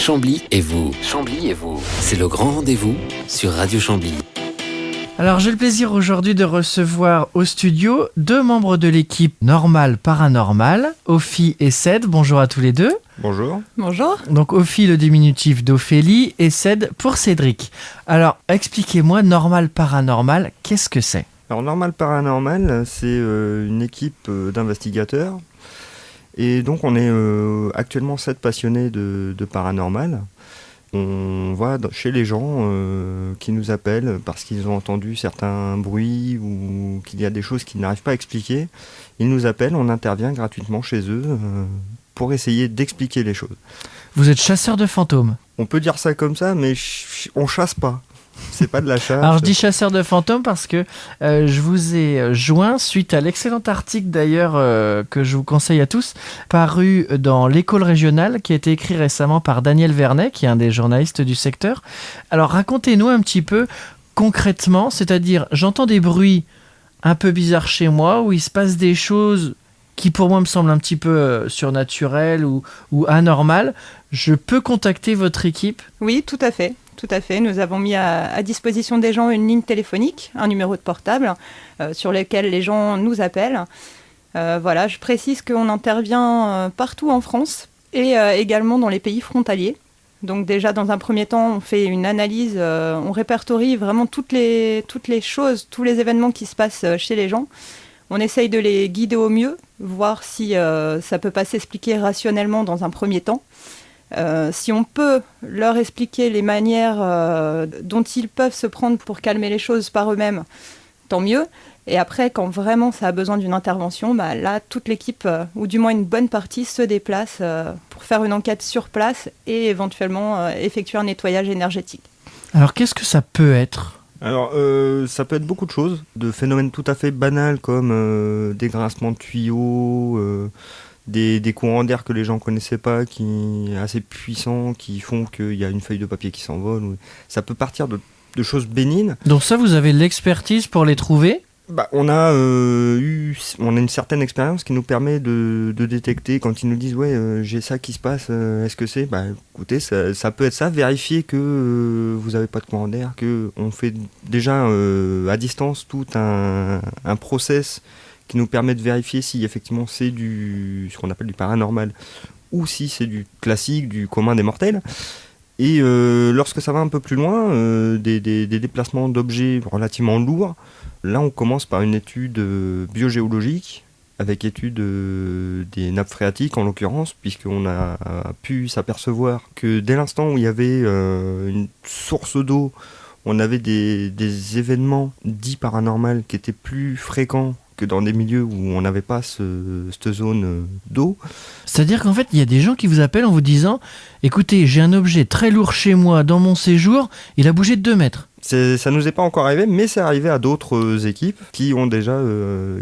Chambly et vous. Chambly et vous. C'est le grand rendez-vous sur Radio Chambly. Alors j'ai le plaisir aujourd'hui de recevoir au studio 2 membres de l'équipe Normal Paranormal, Ophi et Ced. Bonjour à tous les deux. Bonjour. Bonjour. Donc Ophi le diminutif d'Ophélie et Ced pour Cédric. Alors expliquez-moi Normal Paranormal, qu'est-ce que c'est ? Alors Normal Paranormal, c'est une équipe d'investigateurs. Et donc on est actuellement 7 passionnés de paranormal. On va chez les gens qui nous appellent parce qu'ils ont entendu certains bruits ou qu'il y a des choses qu'ils n'arrivent pas à expliquer. Ils nous appellent, on intervient gratuitement chez eux pour essayer d'expliquer les choses. Vous êtes chasseur de fantômes ? On peut dire ça comme ça, mais on chasse pas. C'est pas de la chasse. Alors je dis chasseur de fantômes parce que je vous ai joint suite à l'excellent article d'ailleurs que je vous conseille à tous, paru dans l'École régionale, qui a été écrit récemment par Daniel Vernet, qui est un des journalistes du secteur. Alors racontez-nous un petit peu concrètement, c'est-à-dire j'entends des bruits un peu bizarres chez moi, où il se passe des choses qui pour moi me semblent un petit peu surnaturelles ou anormales. Je peux contacter votre équipe ? Oui, tout à fait. Tout à fait. Nous avons mis à disposition des gens une ligne téléphonique, un numéro de portable sur lequel les gens nous appellent. Voilà, je précise qu'on intervient partout en France et également dans les pays frontaliers. Donc déjà, dans un premier temps, on fait une analyse, on répertorie vraiment toutes les choses, tous les événements qui se passent chez les gens. On essaye de les guider au mieux, voir si ça ne peut pas s'expliquer rationnellement dans un premier temps. Si on peut leur expliquer les manières dont ils peuvent se prendre pour calmer les choses par eux-mêmes, tant mieux. Et après, quand vraiment ça a besoin d'une intervention, là, toute l'équipe, ou du moins une bonne partie, se déplace pour faire une enquête sur place et éventuellement effectuer un nettoyage énergétique. Alors qu'est-ce que ça peut être ? Alors, ça peut être beaucoup de choses, de phénomènes tout à fait banals comme des grincements de tuyaux, des courants d'air que les gens ne connaissaient pas, qui assez puissants, qui font qu'il y a une feuille de papier qui s'envole. Ça peut partir de choses bénignes. Donc ça, vous avez l'expertise pour les trouver ? On a une certaine expérience qui nous permet de détecter quand ils nous disent j'ai ça qui se passe, est-ce que c'est écoutez, ça peut être ça, vérifier que vous n'avez pas de courant d'air, qu'on fait déjà à distance tout un process qui nous permet de vérifier si effectivement c'est ce qu'on appelle du paranormal ou si c'est du classique, du commun des mortels. Et lorsque ça va un peu plus loin, des déplacements d'objets relativement lourds, là on commence par une étude biogéologique, avec étude des nappes phréatiques en l'occurrence, puisqu'on a pu s'apercevoir que dès l'instant où il y avait une source d'eau, on avait des événements dits paranormaux qui étaient plus fréquents que dans des milieux où on n'avait pas cette zone d'eau. C'est-à-dire qu'en fait, il y a des gens qui vous appellent en vous disant « Écoutez, j'ai un objet très lourd chez moi dans mon séjour, il a bougé de 2 mètres. » Ça nous est pas encore arrivé, mais c'est arrivé à d'autres équipes qui ont déjà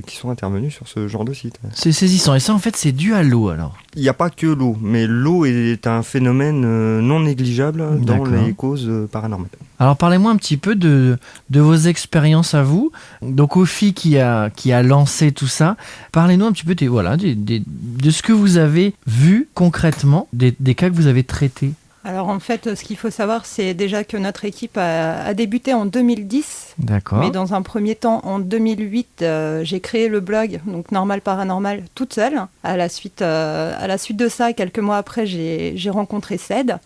qui sont intervenues sur ce genre de site. C'est saisissant. Et ça, en fait, c'est dû à l'eau, alors ? Il n'y a pas que l'eau, mais l'eau est un phénomène non négligeable dans les causes paranormales. Alors, parlez-moi un petit peu de vos expériences à vous. Donc, Ophi qui a lancé tout ça. Parlez-nous un petit peu de ce que vous avez vu concrètement, des cas que vous avez traités. Alors en fait, ce qu'il faut savoir, c'est déjà que notre équipe a débuté en 2010. D'accord. Mais dans un premier temps, en 2008, j'ai créé le blog, donc Normal Paranormal, toute seule. À la suite de ça, quelques mois après, j'ai rencontré Ced,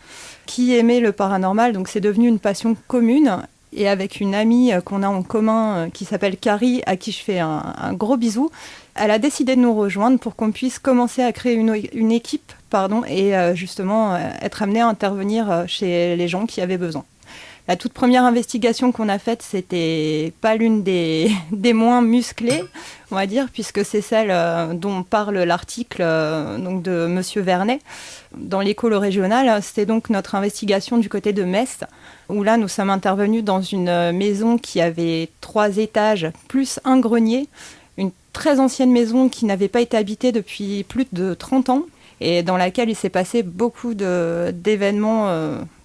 qui aimait le paranormal, donc c'est devenu une passion commune. Et avec une amie qu'on a en commun, qui s'appelle Carrie, à qui je fais un gros bisou, elle a décidé de nous rejoindre pour qu'on puisse commencer à créer une équipe, et justement être amené à intervenir chez les gens qui avaient besoin. La toute première investigation qu'on a faite, c'était pas l'une des moins musclées, on va dire, puisque c'est celle dont parle l'article donc de Monsieur Vernet dans l'École régionale. C'était donc notre investigation du côté de Metz, où là nous sommes intervenus dans une maison qui avait 3 étages plus un grenier, une très ancienne maison qui n'avait pas été habitée depuis plus de 30 ans et dans laquelle il s'est passé beaucoup d'événements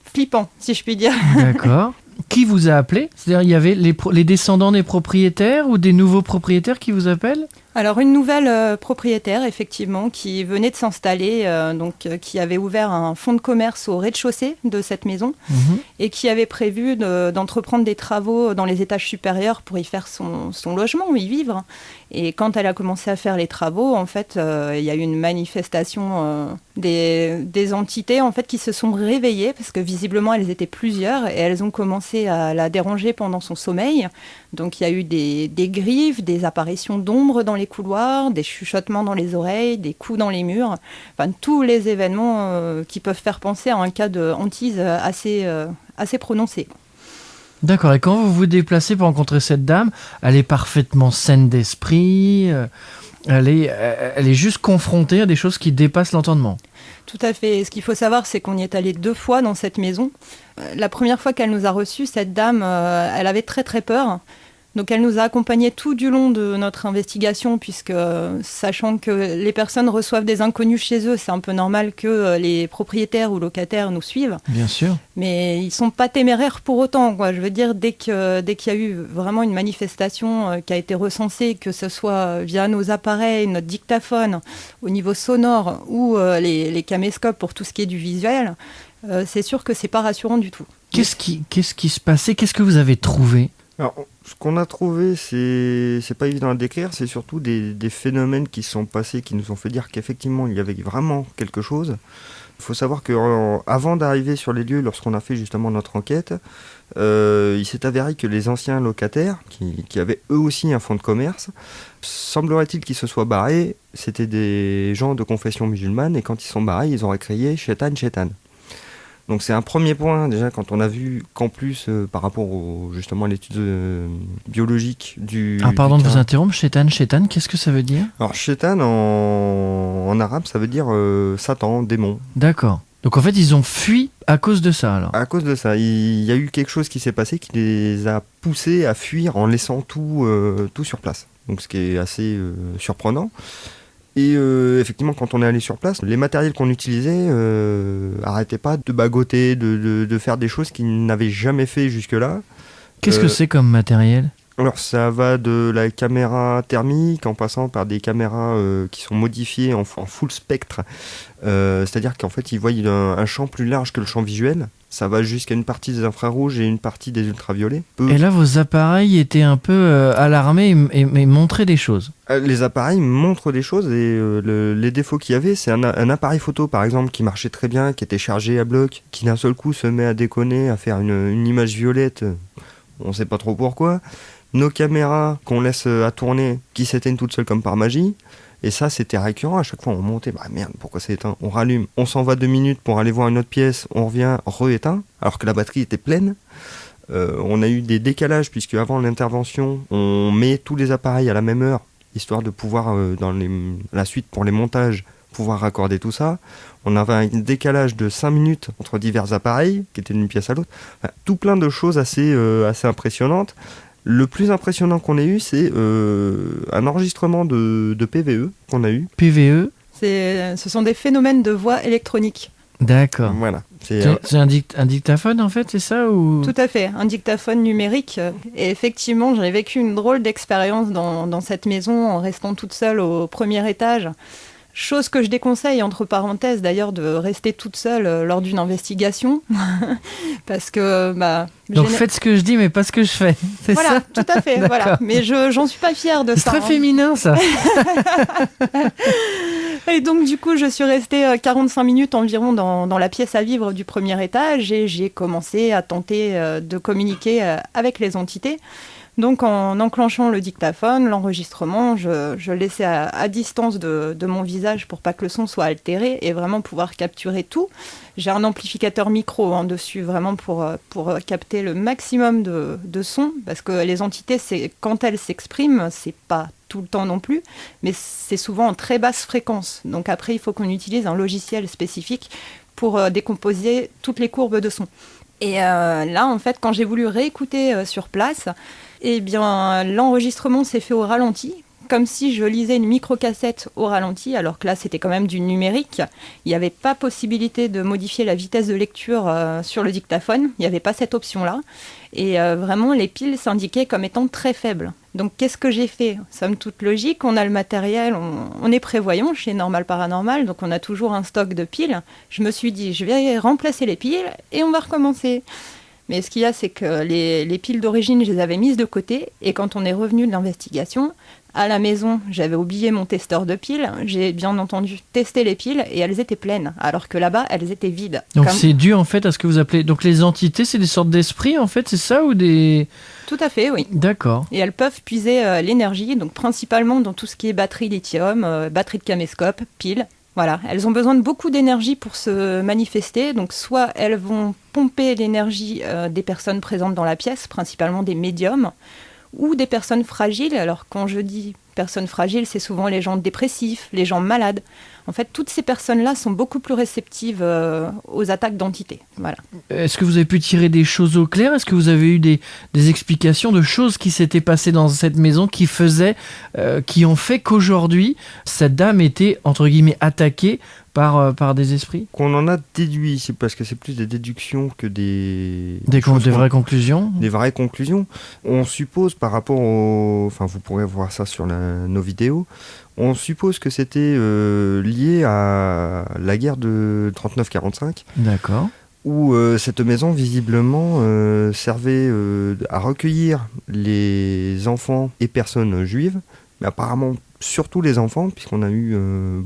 flippants, si je puis dire. D'accord. Qui vous a appelé ? C'est-à-dire, il y avait les descendants des propriétaires ou des nouveaux propriétaires qui vous appellent ? Alors une nouvelle propriétaire, effectivement, qui venait de s'installer, qui avait ouvert un fonds de commerce au rez-de-chaussée de cette maison et qui avait prévu d'entreprendre des travaux dans les étages supérieurs pour y faire son logement, y vivre. Et quand elle a commencé à faire les travaux, en fait, il y a eu une manifestation des entités en fait, qui se sont réveillées parce que visiblement elles étaient plusieurs et elles ont commencé à la déranger pendant son sommeil. Donc il y a eu des griffes, des apparitions d'ombres dans les couloirs, des chuchotements dans les oreilles, des coups dans les murs. Enfin, tous les événements qui peuvent faire penser à un cas de hantise assez prononcé. D'accord, et quand vous vous déplacez pour rencontrer cette dame, elle est parfaitement saine d'esprit, elle est juste confrontée à des choses qui dépassent l'entendement. Tout à fait. Ce qu'il faut savoir, c'est qu'on y est allé 2 fois dans cette maison. La première fois qu'elle nous a reçus, cette dame, elle avait très très peur. Donc elle nous a accompagnés tout du long de notre investigation, puisque sachant que les personnes reçoivent des inconnus chez eux, c'est un peu normal que les propriétaires ou locataires nous suivent. Bien sûr. Mais ils ne sont pas téméraires pour autant, quoi. Je veux dire, dès qu'il y a eu vraiment une manifestation qui a été recensée, que ce soit via nos appareils, notre dictaphone, au niveau sonore, ou les caméscopes pour tout ce qui est du visuel, c'est sûr que ce n'est pas rassurant du tout. Qu'est-ce qui se passait ? Qu'est-ce que vous avez trouvé ? Alors, ce qu'on a trouvé, c'est pas évident à décrire, c'est surtout des phénomènes qui se sont passés, qui nous ont fait dire qu'effectivement, il y avait vraiment quelque chose. Il faut savoir qu'avant d'arriver sur les lieux, lorsqu'on a fait justement notre enquête, il s'est avéré que les anciens locataires, qui avaient eux aussi un fonds de commerce, semblerait-il qu'ils se soient barrés, c'était des gens de confession musulmane, et quand ils sont barrés, ils auraient crié « Shaitan, Shaitan ». Donc c'est un premier point, déjà, quand on a vu qu'en plus, par rapport justement à l'étude biologique du... Ah, pardon de vous interrompre, Shaitan, qu'est-ce que ça veut dire ? Alors Shaitan, en arabe, ça veut dire Satan, démon. D'accord. Donc en fait, ils ont fui à cause de ça, alors ? À cause de ça. Il y a eu quelque chose qui s'est passé qui les a poussés à fuir en laissant tout sur place. Donc ce qui est assez surprenant. Et effectivement, quand on est allé sur place, les matériels qu'on utilisait arrêtaient pas de bagoter, de faire des choses qu'ils n'avaient jamais fait jusque-là. Qu'est-ce que c'est comme matériel ? Alors ça va de la caméra thermique en passant par des caméras qui sont modifiées en full spectre. C'est-à-dire qu'en fait, ils voient un champ plus large que le champ visuel. Ça va jusqu'à une partie des infrarouges et une partie des ultraviolets. Et là, vos appareils étaient un peu alarmés et montraient des choses. Les appareils montrent des choses et les défauts qu'il y avait, c'est un appareil photo par exemple qui marchait très bien, qui était chargé à bloc, qui d'un seul coup se met à déconner, à faire une image violette, on ne sait pas trop pourquoi. Nos caméras qu'on laisse à tourner, qui s'éteignent toutes seules comme par magie. Et ça, c'était récurrent. À chaque fois, on montait. Bah merde, pourquoi c'est éteint ? On rallume. On s'en va 2 minutes pour aller voir une autre pièce. On revient, re-éteint, alors que la batterie était pleine. On a eu des décalages, puisque avant l'intervention, on met tous les appareils à la même heure, histoire de pouvoir, dans la suite, pour les montages, pouvoir raccorder tout ça. On avait un décalage de 5 minutes entre divers appareils, qui étaient d'une pièce à l'autre. Enfin, tout plein de choses assez impressionnantes. Le plus impressionnant qu'on ait eu, c'est un enregistrement de PVE qu'on a eu. PVE ? Ce sont des phénomènes de voix électronique. D'accord. Voilà. C'est un dictaphone en fait, c'est ça ou... Tout à fait, un dictaphone numérique. Et effectivement, j'ai vécu une drôle d'expérience dans cette maison en restant toute seule au premier étage. Chose que je déconseille, entre parenthèses d'ailleurs, de rester toute seule lors d'une investigation. Parce que... Donc faites ce que je dis, mais pas ce que je fais. C'est voilà, ça tout à fait. Voilà. Mais j'en suis pas fière de ça. C'est très féminin, ça. Et donc, du coup, je suis restée 45 minutes environ dans la pièce à vivre du premier étage et j'ai commencé à tenter de communiquer avec les entités. Donc, en enclenchant le dictaphone, l'enregistrement, je laissais à distance de mon visage pour pas que le son soit altéré et vraiment pouvoir capturer tout. J'ai un amplificateur micro dessus, vraiment pour capter le maximum de son, parce que les entités, quand elles s'expriment, c'est pas tout le temps non plus, mais c'est souvent en très basse fréquence. Donc après, il faut qu'on utilise un logiciel spécifique pour décomposer toutes les courbes de son. Et là, en fait, quand j'ai voulu réécouter sur place, eh bien, l'enregistrement s'est fait au ralenti, comme si je lisais une microcassette au ralenti, alors que là c'était quand même du numérique. Il n'y avait pas possibilité de modifier la vitesse de lecture sur le dictaphone, il n'y avait pas cette option-là. Et vraiment, les piles s'indiquaient comme étant très faibles. Donc qu'est-ce que j'ai fait ? Somme toute logique, on a le matériel, on est prévoyant chez Normal Paranormal, donc on a toujours un stock de piles. Je me suis dit, je vais remplacer les piles et on va recommencer. Mais ce qu'il y a, c'est que les piles d'origine, je les avais mises de côté. Et quand on est revenu de l'investigation, à la maison, j'avais oublié mon testeur de piles. J'ai bien entendu testé les piles et elles étaient pleines. Alors que là-bas, elles étaient vides. Donc c'est dû en fait à ce que vous appelez... Donc les entités, c'est des sortes d'esprits en fait, c'est ça ou des... Tout à fait, oui. D'accord. Et elles peuvent puiser l'énergie, donc principalement dans tout ce qui est batterie lithium, batterie de caméscope, piles. Voilà, elles ont besoin de beaucoup d'énergie pour se manifester, donc soit elles vont pomper l'énergie des personnes présentes dans la pièce, principalement des médiums, ou des personnes fragiles. Alors quand je dis personnes fragiles, c'est souvent les gens dépressifs, les gens malades. En fait, toutes ces personnes-là sont beaucoup plus réceptives aux attaques d'entités. Voilà. Est-ce que vous avez pu tirer des choses au clair ? Est-ce que vous avez eu des explications de choses qui s'étaient passées dans cette maison qui ont fait qu'aujourd'hui, cette dame était, entre guillemets, attaquée par des esprits ? Qu'on en a déduit, c'est parce que c'est plus des déductions que des vraies conclusions ? Des vraies conclusions. On suppose par rapport au... Enfin, vous pourrez voir ça sur nos vidéos. On suppose que c'était lié à la guerre de 39-45. D'accord. Où cette maison, visiblement, servait à recueillir les enfants et personnes juives. Mais apparemment, surtout les enfants, puisqu'on a eu,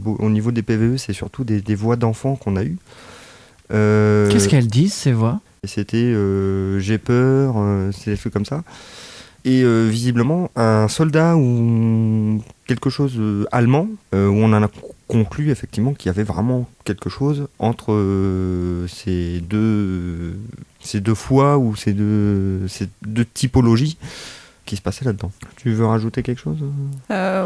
au niveau des PVE, c'est surtout des voix d'enfants qu'on a eues. Qu'est-ce qu'elles disent, ces voix ? C'était j'ai peur, c'est des trucs comme ça. Et visiblement, un soldat ou quelque chose allemand, où on en a conclu effectivement qu'il y avait vraiment quelque chose entre ces deux fois ou ces deux typologies qui se passait là-dedans. Tu veux rajouter quelque chose ?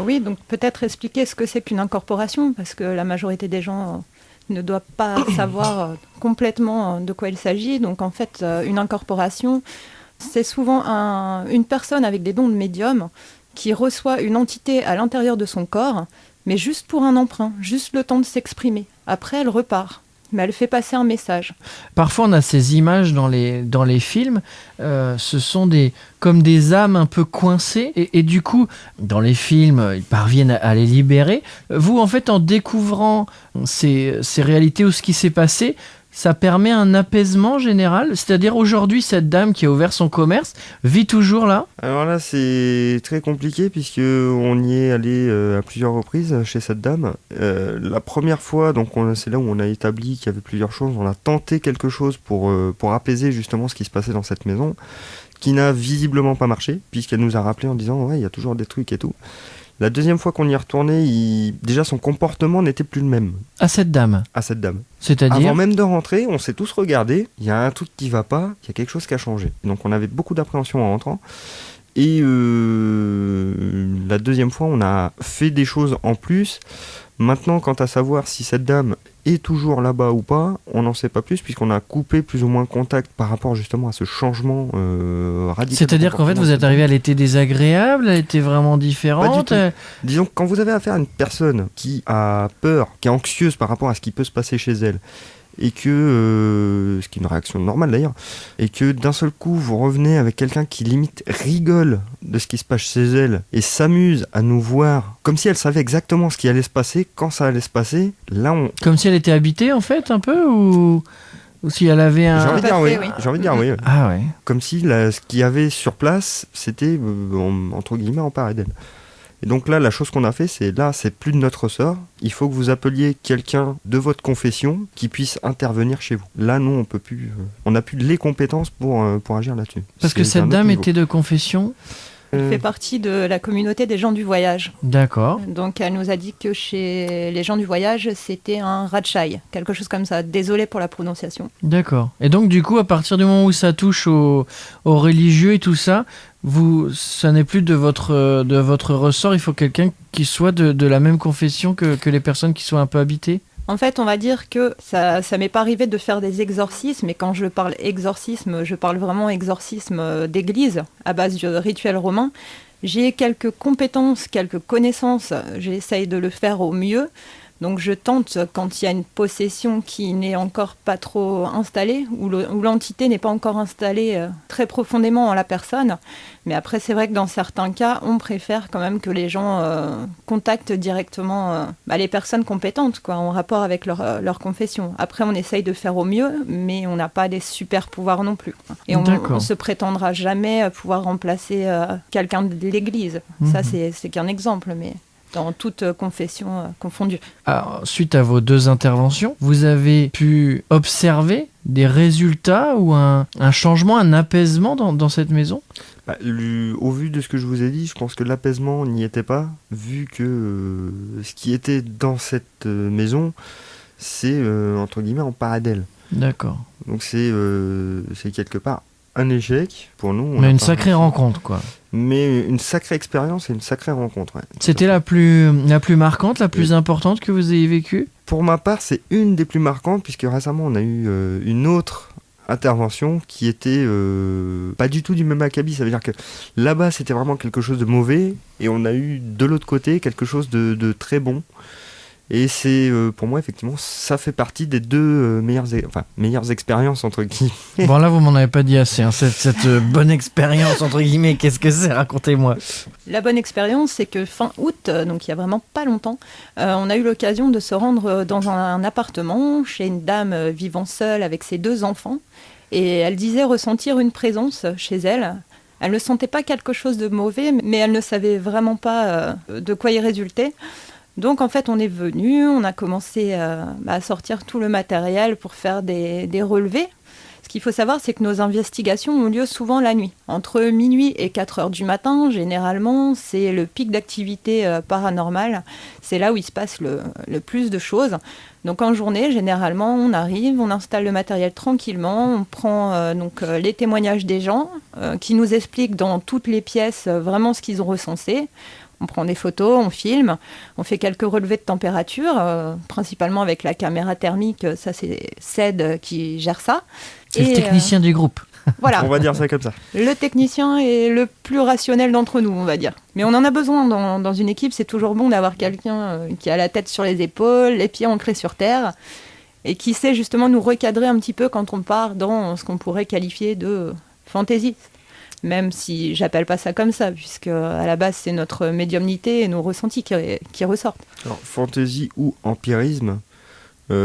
Oui, donc peut-être expliquer ce que c'est qu'une incorporation, parce que la majorité des gens ne doit pas savoir complètement de quoi il s'agit. Donc en fait, une incorporation, c'est souvent une personne avec des dons de médium qui reçoit une entité à l'intérieur de son corps, mais juste pour un emprunt, juste le temps de s'exprimer. Après, elle repart. Mais elle fait passer un message. Parfois, on a ces images dans les films. Ce sont comme des âmes un peu coincées. Et du coup, dans les films, ils parviennent à les libérer. Vous, en fait, en découvrant ces réalités ou ce qui s'est passé, ça permet un apaisement général. C'est-à-dire, aujourd'hui, cette dame qui a ouvert son commerce vit toujours là ? Alors là, c'est très compliqué puisqu'on y est allé à plusieurs reprises chez cette dame. La première fois, donc c'est là où on a établi qu'il y avait plusieurs choses. On a tenté quelque chose pour apaiser justement ce qui se passait dans cette maison, qui n'a visiblement pas marché, puisqu'elle nous a rappelé en disant « ouais, il y a toujours des trucs et tout ». La deuxième fois qu'on y est retourné, déjà son comportement n'était plus le même. À cette dame ? À cette dame. C'est-à-dire ? Avant même de rentrer, on s'est tous regardés, il y a un truc qui va pas, il y a quelque chose qui a changé. Donc on avait beaucoup d'appréhension en rentrant. Et la deuxième fois, on a fait des choses en plus. Maintenant, quant à savoir si cette dame est toujours là-bas ou pas, on n'en sait pas plus puisqu'on a coupé plus ou moins contact par rapport justement à ce changement radical. C'est-à-dire qu'en fait, vous êtes arrivé, elle était désagréable, elle était vraiment différente. Pas du tout. Disons que quand vous avez affaire à une personne qui a peur, qui est anxieuse par rapport à ce qui peut se passer chez elle, et que, ce qui est une réaction normale d'ailleurs, et que d'un seul coup vous revenez avec quelqu'un qui limite rigole de ce qui se passe chez elle et s'amuse à nous voir comme si elle savait exactement ce qui allait se passer, quand ça allait se passer, là on... Comme si elle était habitée en fait un peu ou si elle avait un... J'ai envie de dire oui. J'ai envie de dire oui. Ah ouais. Comme si ce qu'il y avait sur place, c'était entre guillemets emparé d'elle. Et donc là, la chose qu'on a fait, c'est plus de notre ressort. Il faut que vous appeliez quelqu'un de votre confession qui puisse intervenir chez vous. Là, nous, on n'a plus les compétences pour agir là-dessus. Parce que cette dame était de confession ? Elle fait partie de la communauté des gens du voyage. D'accord. Donc elle nous a dit que chez les gens du voyage, c'était un Ratchai, quelque chose comme ça. Désolé pour la prononciation. D'accord. Et donc du coup, à partir du moment où ça touche aux religieux et tout ça, ça n'est plus de votre ressort, il faut quelqu'un qui soit de la même confession que les personnes qui sont un peu habitées ? En fait, on va dire que ça m'est pas arrivé de faire des exorcismes, et quand je parle exorcisme, je parle vraiment exorcisme d'église, à base de rituels romains. J'ai quelques compétences, quelques connaissances, j'essaye de le faire au mieux. Donc je tente, quand il y a une possession qui n'est encore pas trop installée, où l'entité n'est pas encore installée très profondément en la personne. Mais après, c'est vrai que dans certains cas, on préfère quand même que les gens contactent directement les personnes compétentes, quoi, en rapport avec leur confession. Après, on essaye de faire au mieux, mais on n'a pas des super pouvoirs non plus. Et on se prétendra jamais pouvoir remplacer quelqu'un de l'Église. Ça, c'est qu'un exemple, mais... dans toute confession confondue. Alors, suite à vos 2 interventions, vous avez pu observer des résultats ou un changement, un apaisement dans cette maison ? Au vu de ce que je vous ai dit, je pense que l'apaisement n'y était pas, vu que ce qui était dans cette maison, c'est entre guillemets en paradelle. D'accord. Donc c'est quelque part un échec pour nous. Mais une sacrée rencontre, quoi. Mais une sacrée expérience et une sacrée rencontre. Ouais. C'était la plus marquante, la plus importante que vous ayez vécue ? Pour ma part, c'est une des plus marquantes, puisque récemment, on a eu une autre intervention qui était pas du tout du même acabit. Ça veut dire que là-bas, c'était vraiment quelque chose de mauvais, et on a eu de l'autre côté quelque chose de très bon. Et c'est, pour moi, effectivement, ça fait partie des 2 meilleures expériences, entre guillemets. Bon, là, vous m'en avez pas dit assez, hein, cette bonne expérience, entre guillemets. Qu'est-ce que c'est ? Racontez-moi. La bonne expérience, c'est que fin août, donc il y a vraiment pas longtemps, on a eu l'occasion de se rendre dans un appartement chez une dame vivant seule avec ses 2 enfants. Et elle disait ressentir une présence chez elle. Elle ne sentait pas quelque chose de mauvais, mais elle ne savait vraiment pas de quoi il résultait. Donc en fait, on est venu, on a commencé à sortir tout le matériel pour faire des relevés. Ce qu'il faut savoir, c'est que nos investigations ont lieu souvent la nuit. Entre minuit et 4 heures du matin, généralement, c'est le pic d'activité paranormale. C'est là où il se passe le plus de choses. Donc en journée, généralement, on arrive, on installe le matériel tranquillement, on prend les témoignages des gens qui nous expliquent dans toutes les pièces vraiment ce qu'ils ont recensé. On prend des photos, on filme, on fait quelques relevés de température, principalement avec la caméra thermique, ça c'est CED qui gère ça. C'est le technicien du groupe. Voilà. On va dire ça comme ça. Le technicien est le plus rationnel d'entre nous, on va dire. Mais on en a besoin dans une équipe, c'est toujours bon d'avoir quelqu'un qui a la tête sur les épaules, les pieds ancrés sur terre, et qui sait justement nous recadrer un petit peu quand on part dans ce qu'on pourrait qualifier de fantaisie. Même si j'appelle pas ça comme ça, puisque à la base c'est notre médiumnité et nos ressentis qui ressortent. Alors, fantaisie ou empirisme,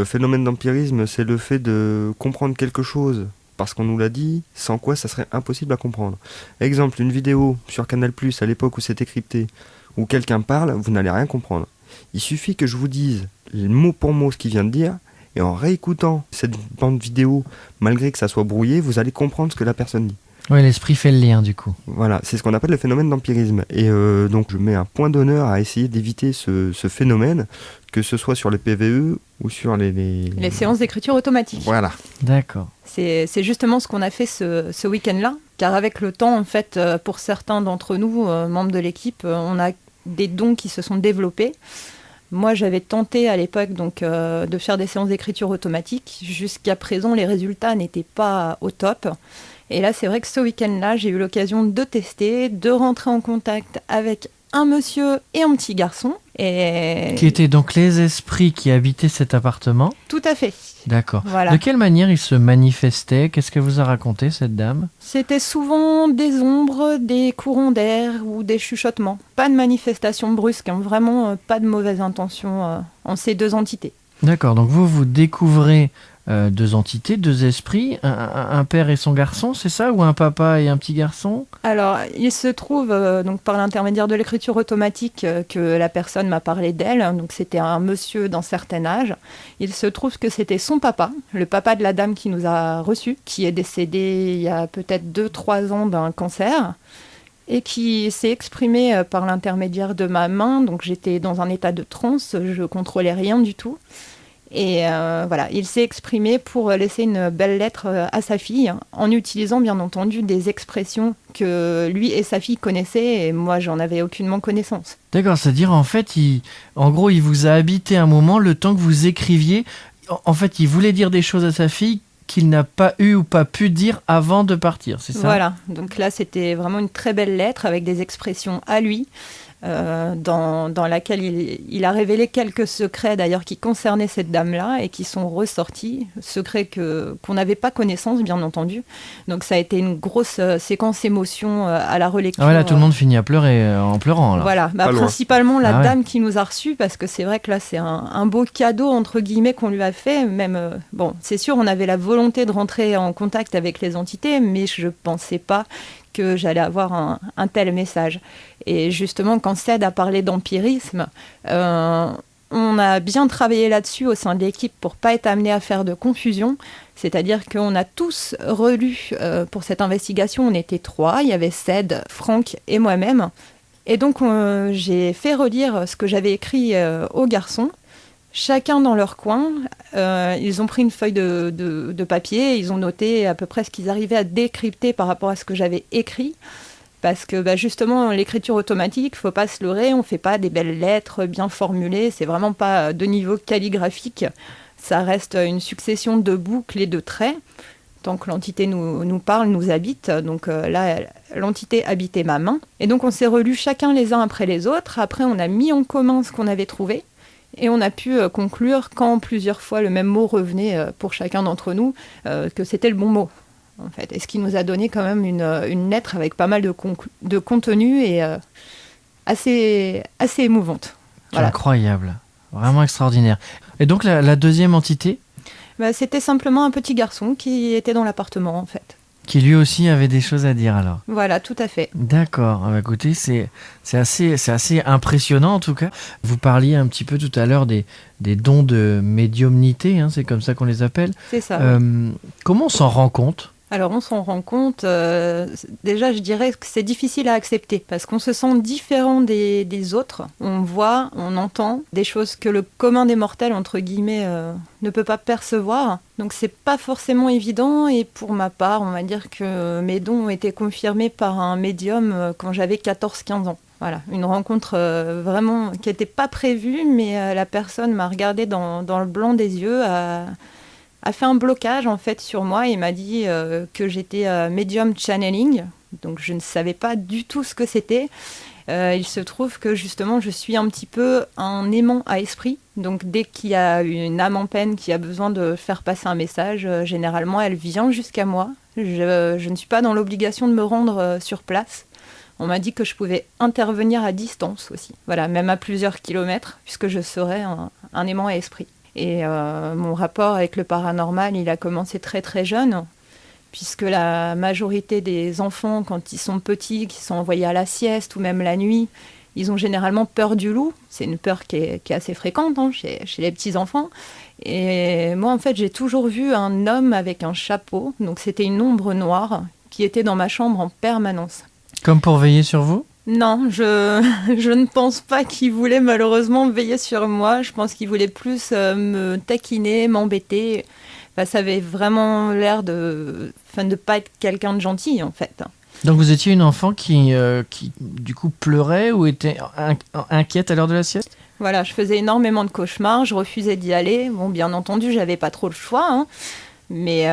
phénomène d'empirisme, c'est le fait de comprendre quelque chose parce qu'on nous l'a dit, sans quoi ça serait impossible à comprendre. Exemple, une vidéo sur Canal+, à l'époque où c'était crypté, où quelqu'un parle, vous n'allez rien comprendre. Il suffit que je vous dise mot pour mot ce qu'il vient de dire, et en réécoutant cette bande vidéo, malgré que ça soit brouillé, vous allez comprendre ce que la personne dit. Oui, l'esprit fait le lien, du coup. Voilà, c'est ce qu'on appelle le phénomène d'empirisme. Et donc, je mets un point d'honneur à essayer d'éviter ce phénomène, que ce soit sur les PVE ou sur les séances d'écriture automatique. Voilà. D'accord. C'est justement ce qu'on a fait ce week-end-là, car avec le temps, en fait, pour certains d'entre nous, membres de l'équipe, on a des dons qui se sont développés. Moi, j'avais tenté à l'époque de faire des séances d'écriture automatique. Jusqu'à présent, les résultats n'étaient pas au top. Et là, c'est vrai que ce week-end-là, j'ai eu l'occasion de tester, de rentrer en contact avec un monsieur et un petit garçon. Qui étaient donc les esprits qui habitaient cet appartement. Tout à fait. D'accord. Voilà. De quelle manière ils se manifestaient ? Qu'est-ce qu'elle vous a raconté, cette dame ? C'était souvent des ombres, des courants d'air ou des chuchotements. Pas de manifestation brusque, vraiment pas de mauvaise intention en ces 2 entités. D'accord, donc vous découvrez 2 entités, 2 esprits, un père et son garçon, c'est ça ? Ou un papa et un petit garçon ? Alors, il se trouve, donc par l'intermédiaire de l'écriture automatique, que la personne m'a parlé d'elle. Donc, c'était un monsieur d'un certain âge. Il se trouve que c'était son papa, le papa de la dame qui nous a reçus, qui est décédé il y a peut-être 2-3 ans d'un cancer, et qui s'est exprimé par l'intermédiaire de ma main. Donc, j'étais dans un état de transe, je contrôlais rien du tout. Et voilà, il s'est exprimé pour laisser une belle lettre à sa fille, en utilisant bien entendu des expressions que lui et sa fille connaissaient, et moi j'en avais aucunement connaissance. D'accord, c'est-à-dire en fait, il vous a habité un moment, le temps que vous écriviez. En fait, il voulait dire des choses à sa fille qu'il n'a pas eu ou pas pu dire avant de partir, c'est ça ? Voilà, donc là c'était vraiment une très belle lettre avec des expressions à lui, dans laquelle il a révélé quelques secrets d'ailleurs qui concernaient cette dame-là et qui sont ressortis, secrets qu'on n'avait pas connaissance bien entendu. Donc ça a été une grosse séquence émotion à la relecture. Ah ouais, là tout le monde finit à pleurer en pleurant. Là. Voilà, Pas loin. principalement la Ah dame qui nous a reçus, parce que c'est vrai que là c'est un beau cadeau entre guillemets qu'on lui a fait. Même bon, c'est sûr, on avait la volonté de rentrer en contact avec les entités, mais je pensais pas que j'allais avoir un tel message. Et justement, quand Ced a parlé d'empirisme, on a bien travaillé là-dessus au sein de l'équipe pour pas être amené à faire de confusion. C'est-à-dire qu'on a tous relu pour cette investigation. On était 3, il y avait Ced, Franck et moi-même. Et donc, j'ai fait relire ce que j'avais écrit aux garçons. Chacun dans leur coin, ils ont pris une feuille de papier, ils ont noté à peu près ce qu'ils arrivaient à décrypter par rapport à ce que j'avais écrit. Parce que justement, l'écriture automatique, faut pas se leurrer, on fait pas des belles lettres bien formulées, c'est vraiment pas de niveau calligraphique. Ça reste une succession de boucles et de traits. Tant que l'entité nous parle, nous habite. Donc là, l'entité habitait ma main. Et donc on s'est relus chacun les uns après les autres. Après, on a mis en commun ce qu'on avait trouvé. Et on a pu conclure, quand plusieurs fois le même mot revenait pour chacun d'entre nous, que c'était le bon mot, en fait. Et ce qui nous a donné quand même une lettre avec pas mal de contenu et assez émouvante. C'est incroyable, vraiment extraordinaire. Et donc la deuxième entité ? C'était simplement un petit garçon qui était dans l'appartement, en fait. Qui lui aussi avait des choses à dire alors. Voilà, tout à fait. D'accord. Écoutez, c'est assez impressionnant en tout cas. Vous parliez un petit peu tout à l'heure des dons de médiumnité, hein, c'est comme ça qu'on les appelle. C'est ça. Comment on s'en rend compte ? Alors on s'en rend compte, déjà je dirais que c'est difficile à accepter parce qu'on se sent différent des autres. On voit, on entend des choses que le commun des mortels, entre guillemets, ne peut pas percevoir. Donc c'est pas forcément évident et pour ma part, on va dire que mes dons ont été confirmés par un médium quand j'avais 14-15 ans. Voilà, une rencontre vraiment qui n'était pas prévue, mais la personne m'a regardé dans le blanc des yeux, a fait un blocage en fait sur moi et m'a dit que j'étais medium channeling, donc je ne savais pas du tout ce que c'était. Il se trouve que justement je suis un petit peu un aimant à esprit, donc dès qu'il y a une âme en peine qui a besoin de faire passer un message, généralement elle vient jusqu'à moi. Je ne suis pas dans l'obligation de me rendre sur place. On m'a dit que je pouvais intervenir à distance aussi, voilà, même à plusieurs kilomètres, puisque je serais un aimant à esprit. Et mon rapport avec le paranormal, il a commencé très très jeune, puisque la majorité des enfants, quand ils sont petits, qui sont envoyés à la sieste ou même la nuit, ils ont généralement peur du loup. C'est une peur qui est assez fréquente chez les petits-enfants. Et moi, en fait, j'ai toujours vu un homme avec un chapeau, donc c'était une ombre noire, qui était dans ma chambre en permanence. Comme pour veiller sur vous ? Non, je ne pense pas qu'il voulait malheureusement veiller sur moi. Je pense qu'il voulait plus me taquiner, m'embêter. Enfin, ça avait vraiment l'air de pas être quelqu'un de gentil, en fait. Donc vous étiez une enfant qui du coup pleurait ou était inquiète à l'heure de la sieste ? Voilà, je faisais énormément de cauchemars, je refusais d'y aller. Bon, bien entendu, j'avais pas trop le choix, hein. Mais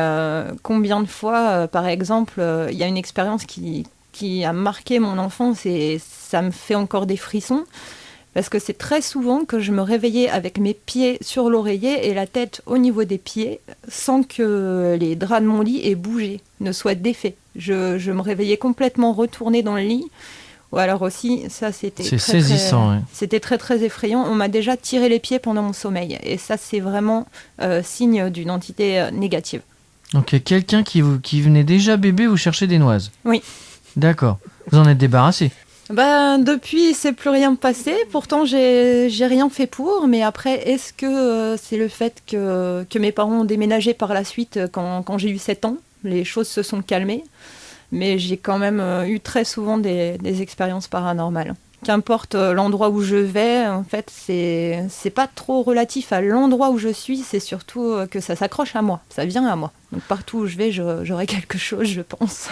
combien de fois, par exemple, il y a une expérience qui a marqué mon enfance et ça me fait encore des frissons parce que c'est très souvent que je me réveillais avec mes pieds sur l'oreiller et la tête au niveau des pieds sans que les draps de mon lit aient bougé, ne soient défaits. Je me réveillais complètement retournée dans le lit. Ou alors aussi, ça c'était saisissant, ouais. C'était très très effrayant. On m'a déjà tiré les pieds pendant mon sommeil et ça c'est vraiment signe d'une entité négative. Donc quelqu'un qui venait déjà bébé vous chercher des noises ? Oui. D'accord. Vous en êtes débarrassé ? Depuis, c'est plus rien passé. Pourtant, j'ai rien fait pour. Mais après, est-ce que c'est le fait que mes parents ont déménagé par la suite quand j'ai eu 7 ans ? Les choses se sont calmées. Mais j'ai quand même eu très souvent des expériences paranormales. qu'importe l'endroit où je vais, en fait, c'est pas trop relatif à l'endroit où je suis, c'est surtout que ça s'accroche à moi, ça vient à moi. Donc partout où je vais, j'aurai quelque chose, je pense.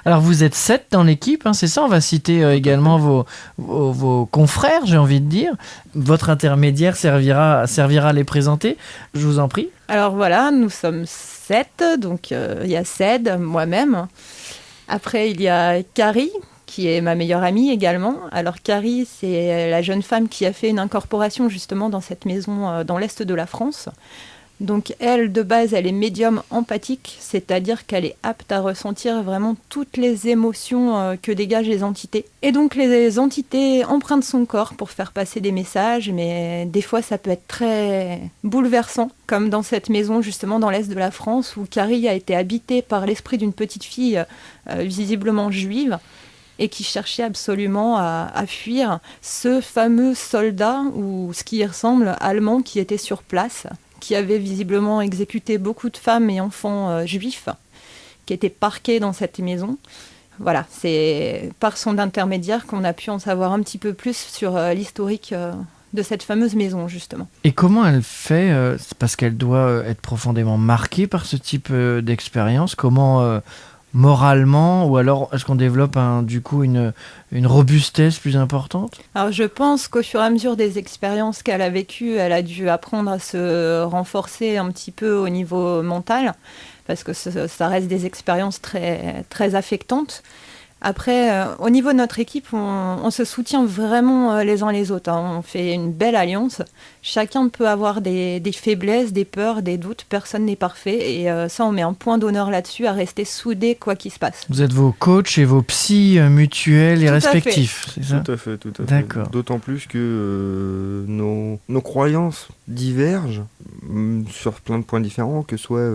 Alors vous êtes 7 dans l'équipe, hein, c'est ça, on va citer également vos confrères, j'ai envie de dire. Votre intermédiaire servira à les présenter, je vous en prie. Alors voilà, nous sommes 7, donc il y a Ced, moi-même. Après, il y a Carrie, qui est ma meilleure amie également. Alors Carrie, c'est la jeune femme qui a fait une incorporation justement dans cette maison dans l'est de la France. Donc elle, de base, elle est médium empathique, c'est-à-dire qu'elle est apte à ressentir vraiment toutes les émotions que dégagent les entités. Et donc les entités empruntent son corps pour faire passer des messages, mais des fois ça peut être très bouleversant, comme dans cette maison justement dans l'est de la France, où Carrie a été habitée par l'esprit d'une petite fille visiblement juive, et qui cherchait absolument à fuir ce fameux soldat, ou ce qui y ressemble, allemand, qui était sur place, qui avait visiblement exécuté beaucoup de femmes et enfants juifs, qui étaient parqués dans cette maison. Voilà, c'est par son intermédiaire qu'on a pu en savoir un petit peu plus sur l'historique de cette fameuse maison, justement. Et comment elle fait c'est parce qu'elle doit être profondément marquée par ce type d'expérience. Comment moralement, ou alors est-ce qu'on développe une robustesse plus importante ? Alors je pense qu'au fur et à mesure des expériences qu'elle a vécues, elle a dû apprendre à se renforcer un petit peu au niveau mental, parce que ça reste des expériences très, très affectantes. Après, au niveau de notre équipe, on se soutient vraiment les uns les autres, hein. On fait une belle alliance. Chacun peut avoir des faiblesses, des peurs, des doutes. Personne n'est parfait. Et ça, on met un point d'honneur là-dessus, à rester soudés quoi qu'il se passe. Vous êtes vos coachs et vos psys mutuels et Tout à respectifs, c'est ça ? Tout à fait. D'accord. D'autant plus que nos croyances divergent sur plein de points différents, que soit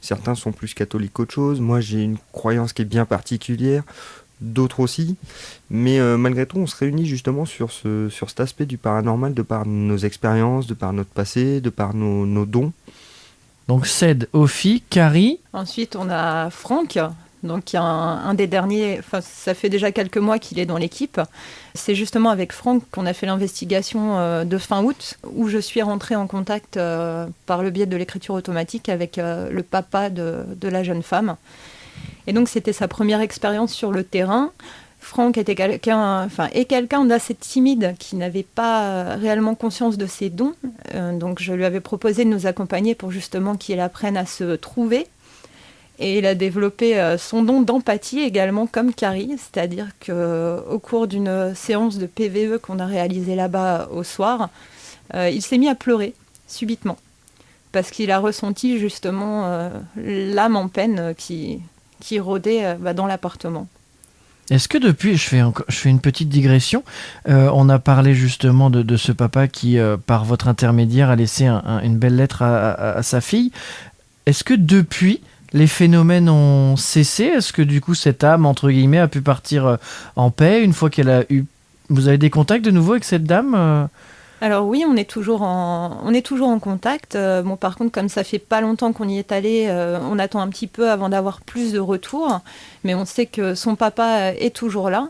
certains sont plus catholiques qu'autre chose. Moi, j'ai une croyance qui est bien particulière, d'autres aussi. Mais malgré tout, on se réunit justement sur cet aspect du paranormal, de par nos expériences, de par notre passé, de par nos dons. Donc Ced, Ophi, Carrie. Ensuite, on a Franck, donc qui est un des derniers, enfin ça fait déjà quelques mois qu'il est dans l'équipe. C'est justement avec Franck qu'on a fait l'investigation de fin août, où je suis rentrée en contact par le biais de l'écriture automatique avec le papa de la jeune femme. Et donc c'était sa première expérience sur le terrain. Franck était quelqu'un d'assez timide, qui n'avait pas réellement conscience de ses dons. Donc je lui avais proposé de nous accompagner pour justement qu'il apprenne à se trouver. Et il a développé son don d'empathie également, comme Carrie, c'est-à-dire qu'au cours d'une séance de PVE qu'on a réalisée là-bas au soir, il s'est mis à pleurer subitement, parce qu'il a ressenti justement l'âme en peine qui rôdait dans l'appartement. Est-ce que depuis, je fais une petite digression, on a parlé justement de ce papa qui, par votre intermédiaire, a laissé une belle lettre à sa fille. Est-ce que depuis, les phénomènes ont cessé ? Est-ce que du coup, cette âme, entre guillemets, a pu partir en paix une fois qu'elle a eu... Vous avez des contacts de nouveau avec cette dame ? Alors oui, on est toujours en contact. Bon, par contre, comme ça fait pas longtemps qu'on y est allé, on attend un petit peu avant d'avoir plus de retours. Mais on sait que son papa est toujours là.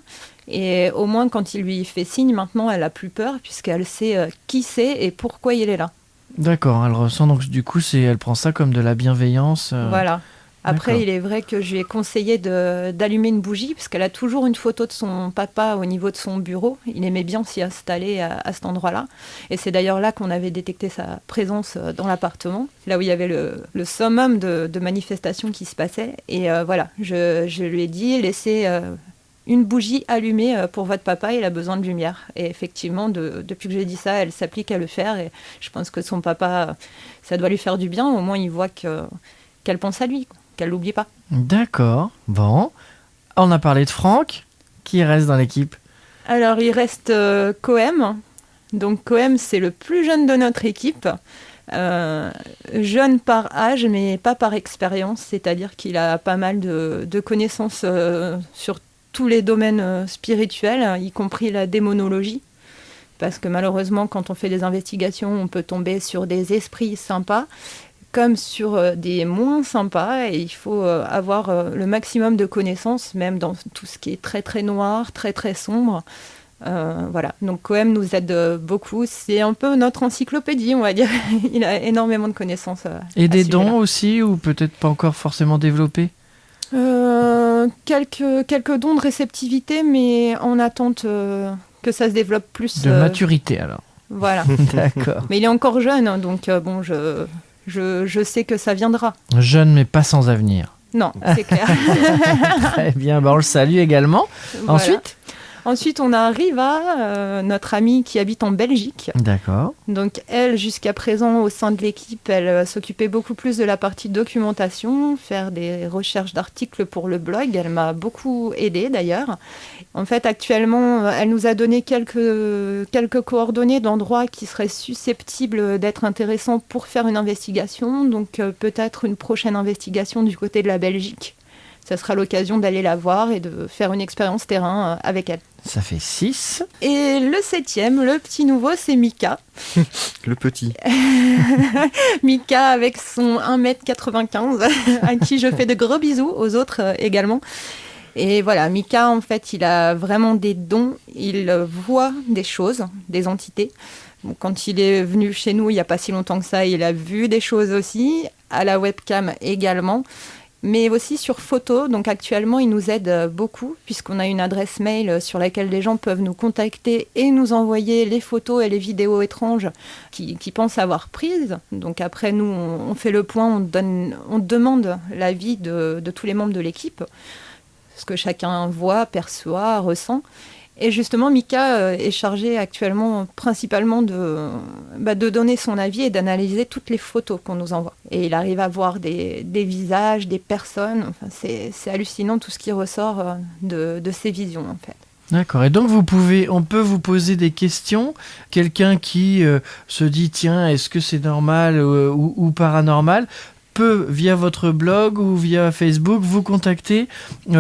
Et au moins, quand il lui fait signe, maintenant, elle a plus peur, puisqu'elle sait qui c'est et pourquoi il est là. D'accord, elle ressent, donc du coup, elle prend ça comme de la bienveillance. Voilà. Après, D'accord. il est vrai que je lui ai conseillé d'allumer une bougie, parce qu'elle a toujours une photo de son papa au niveau de son bureau. Il aimait bien s'y installer à cet endroit-là. Et c'est d'ailleurs là qu'on avait détecté sa présence dans l'appartement, là où il y avait le summum de manifestations qui se passaient. Et voilà, je lui ai dit, laissez une bougie allumée pour votre papa, il a besoin de lumière. Et effectivement, depuis que j'ai dit ça, elle s'applique à le faire. Et je pense que son papa, ça doit lui faire du bien. Au moins, il voit qu'elle pense à lui, quoi. Qu'elle l'oublie pas. D'accord, bon. On a parlé de Franck, qui reste dans l'équipe ? Alors, il reste Coem. Donc, Coem, c'est le plus jeune de notre équipe. Jeune par âge, mais pas par expérience. C'est-à-dire qu'il a pas mal de connaissances sur tous les domaines spirituels, y compris la démonologie. Parce que malheureusement, quand on fait des investigations, on peut tomber sur des esprits sympas, comme sur des moins sympas, et il faut avoir le maximum de connaissances, même dans tout ce qui est très très noir, très très sombre. Voilà, donc Coem nous aide beaucoup, c'est un peu notre encyclopédie, on va dire. Il a énormément de connaissances. Et des dons aussi, ou peut-être pas encore forcément développés? Quelques dons de réceptivité, mais en attente que ça se développe plus. De maturité alors. Voilà. D'accord. Mais il est encore jeune, hein, donc bon, je sais que ça viendra. Jeune mais pas sans avenir. Non, c'est clair. Très bien, on le salue également. Voilà. Ensuite, on a Riva, notre amie qui habite en Belgique. D'accord. Donc elle, jusqu'à présent, au sein de l'équipe, elle s'occupait beaucoup plus de la partie documentation, faire des recherches d'articles pour le blog. Elle m'a beaucoup aidée d'ailleurs. En fait, actuellement, elle nous a donné quelques coordonnées d'endroits qui seraient susceptibles d'être intéressants pour faire une investigation. Donc peut-être une prochaine investigation du côté de la Belgique. Ça sera l'occasion d'aller la voir et de faire une expérience terrain avec elle. Ça fait 6. Et le 7e, le petit nouveau, c'est Mika. Le petit. Mika avec son 1m95, à qui je fais de gros bisous, aux autres également. Et voilà, Mika, en fait, il a vraiment des dons. Il voit des choses, des entités. Bon, quand il est venu chez nous, il n'y a pas si longtemps que ça, il a vu des choses aussi, à la webcam également. Mais aussi sur photo. Donc actuellement, il nous aide beaucoup puisqu'on a une adresse mail sur laquelle les gens peuvent nous contacter et nous envoyer les photos et les vidéos étranges qu'ils pensent avoir prises. Donc après, nous, on fait le point, on demande l'avis de tous les membres de l'équipe, ce que chacun voit, perçoit, ressent. Et justement, Mika est chargé actuellement principalement de donner son avis et d'analyser toutes les photos qu'on nous envoie. Et il arrive à voir des visages, des personnes. Enfin, c'est hallucinant tout ce qui ressort de ces visions, en fait. D'accord. Et donc on peut vous poser des questions. Quelqu'un qui se dit tiens, est-ce que c'est normal ou paranormal, peut, via votre blog ou via Facebook, vous contacter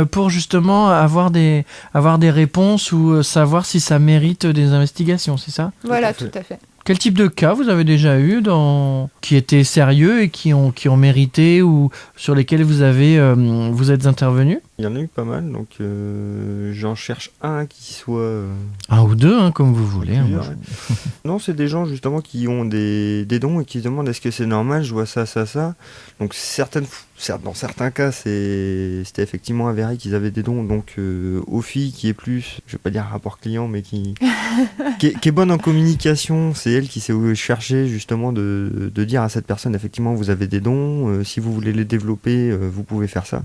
pour justement avoir des réponses ou savoir si ça mérite des investigations, c'est ça ? Voilà, tout à fait. Quel type de cas vous avez déjà eu qui étaient sérieux et qui ont mérité ou sur lesquels vous êtes intervenu ? Il y en a eu pas mal, donc j'en cherche un qui soit... Un ou deux, hein, comme vous voulez. Ouais. Non, c'est des gens justement qui ont des dons et qui se demandent est-ce que c'est normal, je vois ça. Donc dans certains cas, c'était effectivement avéré qu'ils avaient des dons. Donc Ophi, qui est plus, je vais pas dire rapport client, mais qui est bonne en communication, c'est elle qui s'est chercher justement de dire à cette personne effectivement vous avez des dons, si vous voulez les développer, vous pouvez faire ça.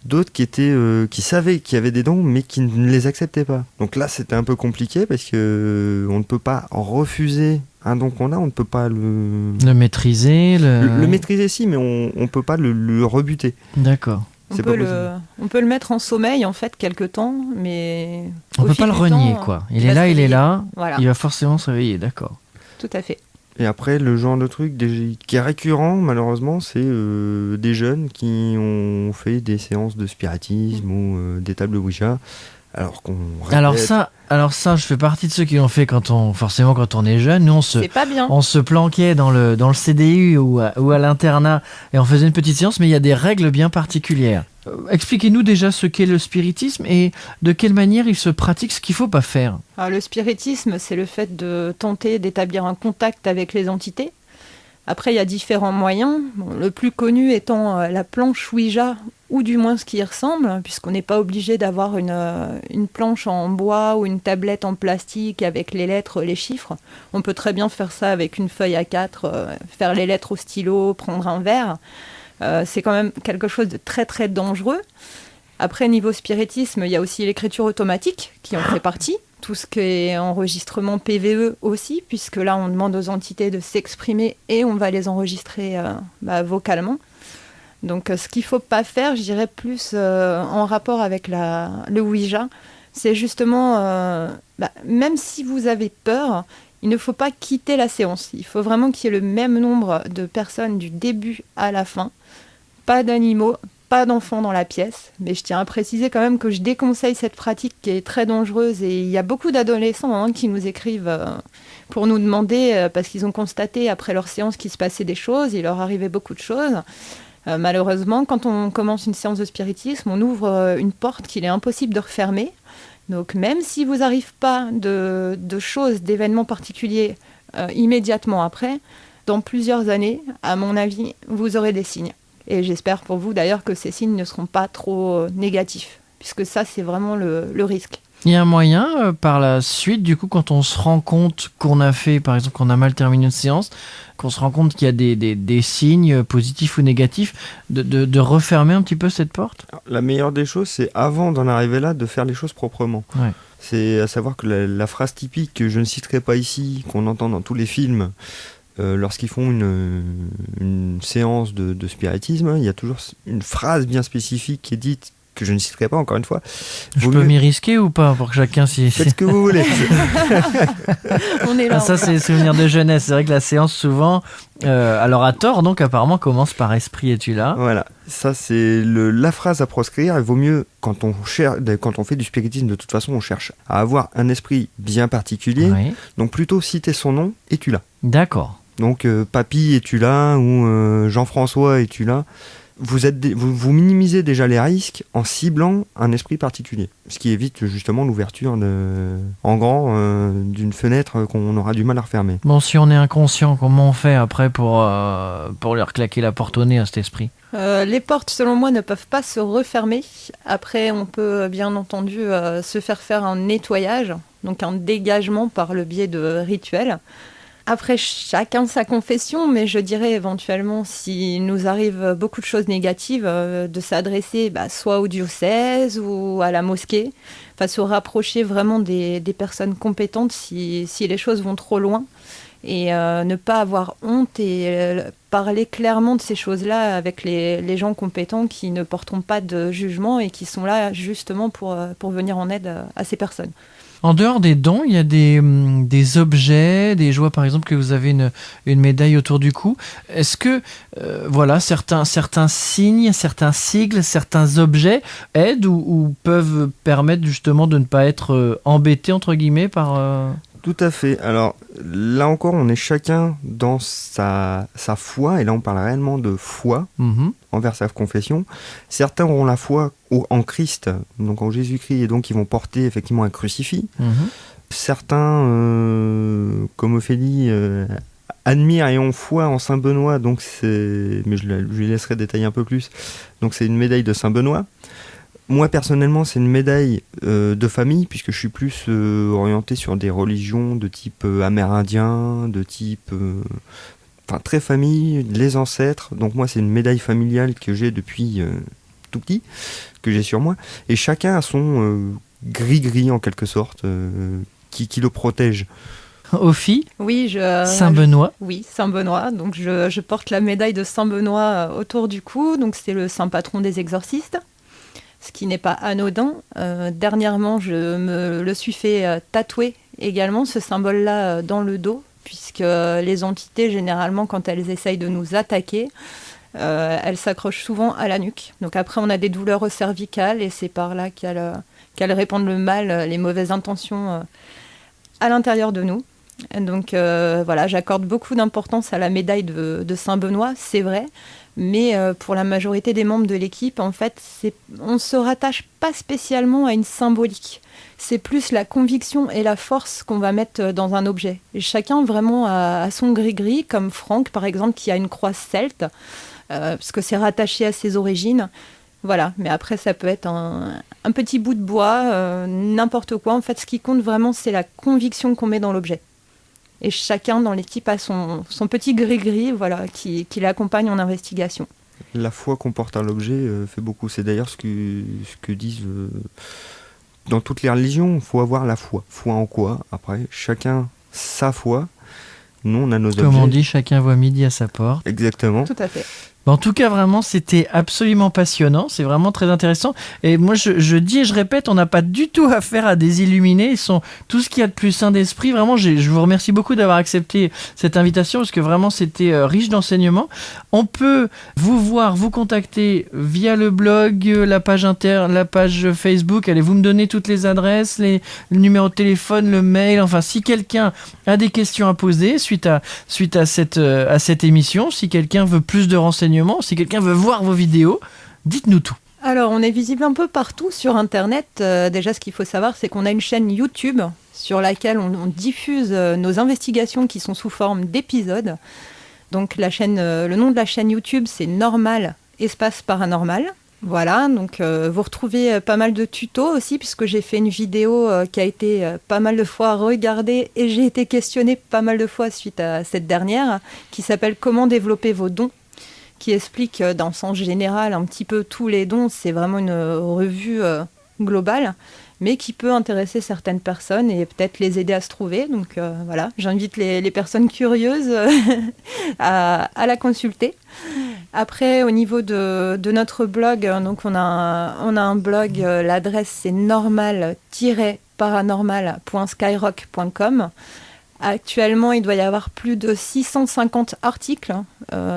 D'autres qui savaient qu'il y avait des dons mais qui ne les acceptaient pas. Donc là c'était un peu compliqué parce que on ne peut pas refuser un don qu'on a, on ne peut pas le maîtriser. Le maîtriser si, mais on ne peut pas le rebuter. D'accord. On peut le mettre en sommeil en fait quelque temps, mais on ne peut pas le renier quoi. Il est là, voilà. Il va forcément se réveiller, d'accord. Tout à fait. Et après, le genre de truc qui est récurrent, malheureusement, c'est des jeunes qui ont fait des séances de spiritisme ou des tables Ouija. Alors ça, je fais partie de ceux qui l'ont fait quand on est jeune. Nous, c'est pas bien. On se planquait dans le CDU ou à l'internat et on faisait une petite séance, mais il y a des règles bien particulières. Expliquez-nous déjà ce qu'est le spiritisme et de quelle manière il se pratique, ce qu'il ne faut pas faire. Alors, le spiritisme, c'est le fait de tenter d'établir un contact avec les entités. Après, il y a différents moyens. Bon, le plus connu étant la planche Ouija, ou du moins ce qui y ressemble, puisqu'on n'est pas obligé d'avoir une planche en bois ou une tablette en plastique avec les lettres, les chiffres. On peut très bien faire ça avec une feuille A4, faire les lettres au stylo, prendre un verre. C'est quand même quelque chose de très très dangereux. Après, niveau spiritisme, il y a aussi l'écriture automatique qui en fait partie. Tout ce qui est enregistrement PVE aussi, puisque là, on demande aux entités de s'exprimer et on va les enregistrer vocalement. Donc, ce qu'il ne faut pas faire, je dirais plus en rapport avec le Ouija, c'est justement, même si vous avez peur, il ne faut pas quitter la séance. Il faut vraiment qu'il y ait le même nombre de personnes du début à la fin. Pas d'animaux, pas d'enfants dans la pièce. Mais je tiens à préciser quand même que je déconseille cette pratique qui est très dangereuse. Et il y a beaucoup d'adolescents qui nous écrivent pour nous demander, parce qu'ils ont constaté après leur séance qu'il se passait des choses, il leur arrivait beaucoup de choses. Malheureusement, quand on commence une séance de spiritisme, on ouvre une porte qu'il est impossible de refermer. Donc même si vous n'arrive pas de choses, d'événements particuliers immédiatement après, dans plusieurs années, à mon avis, vous aurez des signes. Et j'espère pour vous d'ailleurs que ces signes ne seront pas trop négatifs, puisque ça c'est vraiment le risque. Il y a un moyen, par la suite, du coup, quand on se rend compte qu'on a fait, par exemple, qu'on a mal terminé une séance, qu'on se rend compte qu'il y a des signes positifs ou négatifs, de refermer un petit peu cette porte ? La meilleure des choses, c'est avant d'en arriver là, de faire les choses proprement. Ouais. C'est à savoir que la phrase typique, je ne citerai pas ici, qu'on entend dans tous les films, lorsqu'ils font une séance de spiritisme, il y a toujours une phrase bien spécifique qui est dite, que je ne citerai pas encore une fois. Je peux m'y risquer ou pas pour que chacun s'y... Faites ce que vous voulez. On est là. Ça, c'est souvenir de jeunesse. C'est vrai que la séance, souvent, alors à tort, donc apparemment, commence par esprit es-tu là ? Voilà, ça c'est la phrase à proscrire. Il vaut mieux, quand on fait du spiritisme, de toute façon, on cherche à avoir un esprit bien particulier. Oui. Donc plutôt citer son nom, es-tu là ? D'accord. Donc Papy, es-tu là ? Ou Jean-François, es-tu là ? Vous minimisez déjà les risques en ciblant un esprit particulier, ce qui évite justement l'ouverture en grand d'une fenêtre qu'on aura du mal à refermer. Bon, si on est inconscient, comment on fait après pour lui reclaquer la porte au nez à cet esprit ? Les portes, selon moi, ne peuvent pas se refermer. Après, on peut bien entendu se faire un nettoyage, donc un dégagement par le biais de rituels. Après, chacun sa confession, mais je dirais éventuellement, s'il nous arrive beaucoup de choses négatives, de s'adresser soit au diocèse ou à la mosquée, se rapprocher vraiment des personnes compétentes si les choses vont trop loin, et ne pas avoir honte et parler clairement de ces choses-là avec les gens compétents qui ne porteront pas de jugement et qui sont là justement pour venir en aide à ces personnes. En dehors des dons, il y a des objets, je vois par exemple que vous avez une médaille autour du cou. Est-ce que certains signes, certains sigles, certains objets aident ou peuvent permettre justement de ne pas être embêté entre guillemets par... Tout à fait. Alors là encore, on est chacun dans sa foi, et là on parle réellement de foi envers sa confession. Certains auront la foi en Christ, donc en Jésus-Christ, et donc ils vont porter effectivement un crucifix. Certains, comme Ophélie, admirent et ont foi en Saint Benoît, mais je lui laisserai détailler un peu plus. Donc c'est une médaille de Saint Benoît. Moi, personnellement, c'est une médaille de famille, puisque je suis plus orienté sur des religions de type amérindien, de type... très famille, les ancêtres. Donc moi, c'est une médaille familiale que j'ai depuis tout petit, que j'ai sur moi. Et chacun a son gris-gris, en quelque sorte, qui le protège. Ophi ? Oui, Saint-Benoît ? Oui, Saint-Benoît. Donc je porte la médaille de Saint-Benoît autour du cou. Donc c'est le saint patron des exorcistes, ce qui n'est pas anodin. Dernièrement, je me le suis fait tatouer également, ce symbole-là, dans le dos, puisque les entités, généralement, quand elles essayent de nous attaquer, elles s'accrochent souvent à la nuque. Donc après, on a des douleurs cervicales, et c'est par là qu'elles répandent le mal, les mauvaises intentions à l'intérieur de nous. Donc j'accorde beaucoup d'importance à la médaille de Saint-Benoît, c'est vrai, mais pour la majorité des membres de l'équipe, en fait, on ne se rattache pas spécialement à une symbolique. C'est plus la conviction et la force qu'on va mettre dans un objet. Et chacun vraiment a son gris-gris, comme Franck, par exemple, qui a une croix celte, parce que c'est rattaché à ses origines. Voilà, mais après, ça peut être un petit bout de bois, n'importe quoi. En fait, ce qui compte vraiment, c'est la conviction qu'on met dans l'objet. Et chacun dans l'équipe a son petit gris-gris qui l'accompagne en investigation. La foi qu'on porte à l'objet fait beaucoup. C'est d'ailleurs ce que disent dans toutes les religions. Il faut avoir la foi. Foi en quoi ? Après, chacun sa foi. Nous, on a nos objets. Comme on dit, chacun voit midi à sa porte. Exactement. Tout à fait. En tout cas, vraiment, c'était absolument passionnant. C'est vraiment très intéressant. Et moi, je dis et je répète, on n'a pas du tout affaire à des illuminés. Ils sont tout ce qu'il y a de plus sain d'esprit. Vraiment, je vous remercie beaucoup d'avoir accepté cette invitation parce que vraiment, c'était riche d'enseignements. On peut vous voir, vous contacter via le blog, la page Facebook. Allez, vous me donnez toutes les adresses, le numéro de téléphone, le mail. Enfin, si quelqu'un a des questions à poser suite à cette émission, si quelqu'un veut plus de renseignements, si quelqu'un veut voir vos vidéos, dites-nous tout. Alors, on est visible un peu partout sur Internet. Déjà, ce qu'il faut savoir, c'est qu'on a une chaîne YouTube sur laquelle on diffuse nos investigations qui sont sous forme d'épisodes. Donc, le nom de la chaîne YouTube, c'est Normal Espace Paranormal. Voilà, donc vous retrouvez pas mal de tutos aussi, puisque j'ai fait une vidéo qui a été pas mal de fois regardée et j'ai été questionnée pas mal de fois suite à cette dernière, qui s'appelle « Comment développer vos dons ?» qui explique dans le sens général un petit peu tous les dons. C'est vraiment une revue globale, mais qui peut intéresser certaines personnes et peut-être les aider à se trouver. Donc voilà, j'invite les personnes curieuses à la consulter. Après, au niveau de notre blog, donc on a un blog, l'adresse c'est normal-paranormal.skyrock.com. Actuellement, il doit y avoir plus de 650 articles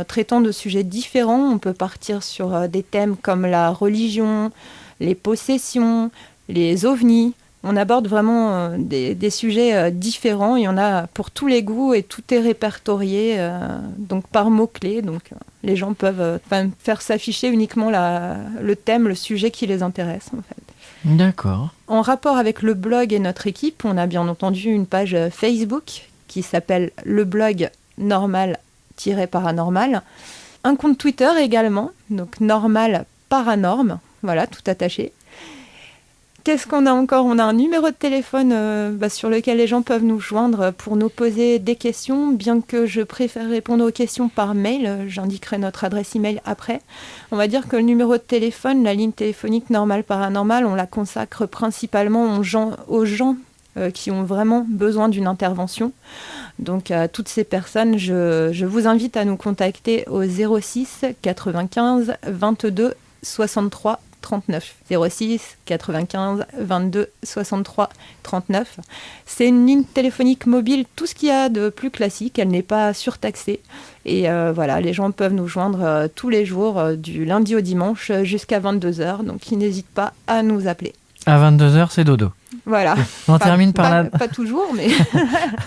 traitant de sujets différents. On peut partir sur des thèmes comme la religion, les possessions, les ovnis. On aborde vraiment des sujets différents. Il y en a pour tous les goûts et tout est répertorié donc par mots-clés. Donc les gens peuvent faire s'afficher uniquement le thème, le sujet qui les intéresse en fait. D'accord. En rapport avec le blog et notre équipe, on a bien entendu une page Facebook qui s'appelle le blog normal-paranormal. Un compte Twitter également, donc normal paranorme, voilà, tout attaché. Qu'est-ce qu'on a encore ? On a un numéro de téléphone sur lequel les gens peuvent nous joindre pour nous poser des questions. Bien que je préfère répondre aux questions par mail, j'indiquerai notre adresse email après. On va dire que le numéro de téléphone, la ligne téléphonique normale paranormale, on la consacre principalement aux gens qui ont vraiment besoin d'une intervention. Donc à toutes ces personnes, je vous invite à nous contacter au 06 95 22 63 39. 06 95 22 63 39. C'est une ligne téléphonique mobile, tout ce qu'il y a de plus classique, elle n'est pas surtaxée. Et voilà, les gens peuvent nous joindre tous les jours, du lundi au dimanche jusqu'à 22h, donc ils n'hésitent pas à nous appeler. À 22h, c'est dodo. Voilà. On termine par pas toujours, mais...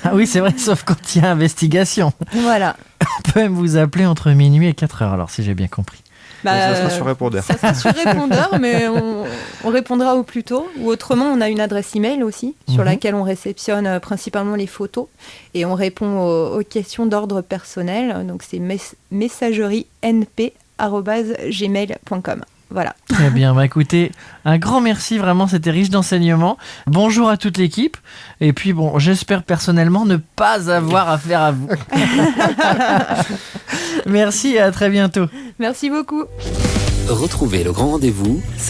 Ah oui, c'est vrai, sauf quand il y a investigation. Voilà. On peut même vous appeler entre minuit et 4h, alors si j'ai bien compris. Ça sera sur répondeur. Ça sera sur répondeur, mais on répondra au plus tôt. Ou autrement, on a une adresse email aussi, sur laquelle on réceptionne principalement les photos. Et on répond aux questions d'ordre personnel. Donc c'est messagerienp@gmail.com. Voilà. Très bien, écoutez, un grand merci, vraiment, c'était riche d'enseignements. Bonjour à toute l'équipe. Et puis bon, j'espère personnellement ne pas avoir affaire à vous. Merci et à très bientôt. Merci beaucoup. Retrouvez le grand rendez-vous